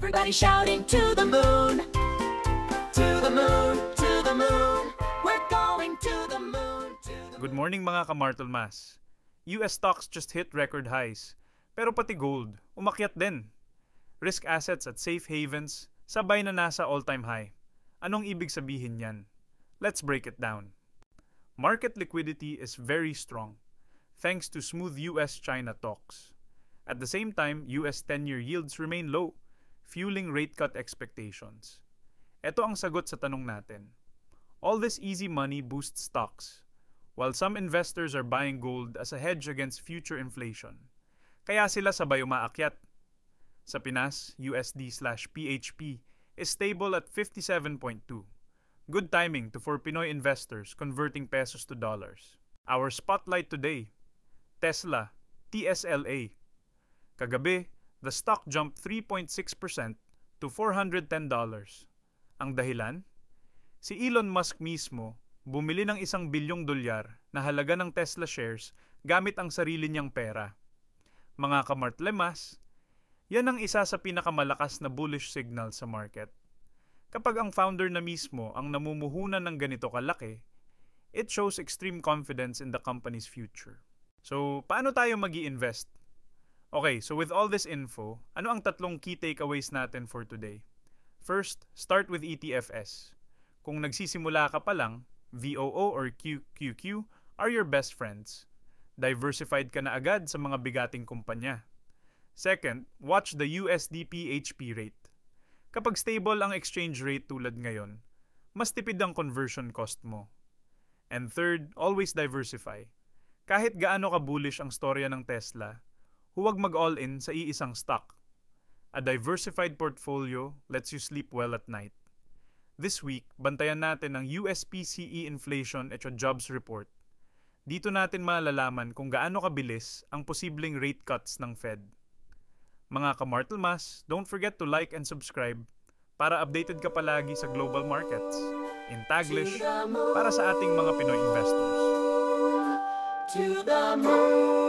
Everybody shouting to the moon. To the moon, to the moon. We're going to the moon. Good morning mga kamartelmas. US stocks just hit record highs. Pero pati gold, umakyat din. Risk assets at safe havens, sabay na nasa all-time high. Anong ibig sabihin yan? Let's break it down. Market liquidity is very strong, thanks to smooth US-China talks. At the same time, US 10-year yields remain low, fueling rate cut expectations. Ito ang sagot sa tanong natin. All this easy money boosts stocks, while some investors are buying gold as a hedge against future inflation. Kaya sila sabay umaakyat. Sa Pinas, USD/PHP is stable at 57.2. Good timing for Pinoy investors converting pesos to dollars. Our spotlight today, Tesla, TSLA. Kagabi, the stock jumped 3.6% to $410. Ang dahilan? Si Elon Musk mismo bumili ng $1 bilyong na halaga ng Tesla shares gamit ang sarili niyang pera. Mga kamartlemas, yan ang isa sa pinakamalakas na bullish signal sa market. Kapag ang founder na mismo ang namumuhunan ng ganito kalaki, it shows extreme confidence in the company's future. So, paano tayo mag-i-invest? Okay, so with all this info, ano ang tatlong key takeaways natin for today? First, start with ETFs. Kung nagsisimula ka pa lang, VOO or QQQ are your best friends. Diversified ka na agad sa mga bigating kumpanya. Second, watch the USD/PHP rate. Kapag stable ang exchange rate tulad ngayon, mas tipid ang conversion cost mo. And third, always diversify. Kahit gaano ka bullish ang storya ng Tesla, huwag mag-all-in sa iisang stock. A diversified portfolio lets you sleep well at night. This week, bantayan natin ang US PCE inflation at jobs report. Dito natin malalaman kung gaano kabilis ang posibleng rate cuts ng Fed. Mga kamartelmas, don't forget to like and subscribe para updated ka palagi sa global markets in Taglish para sa ating mga Pinoy investors. To the moon.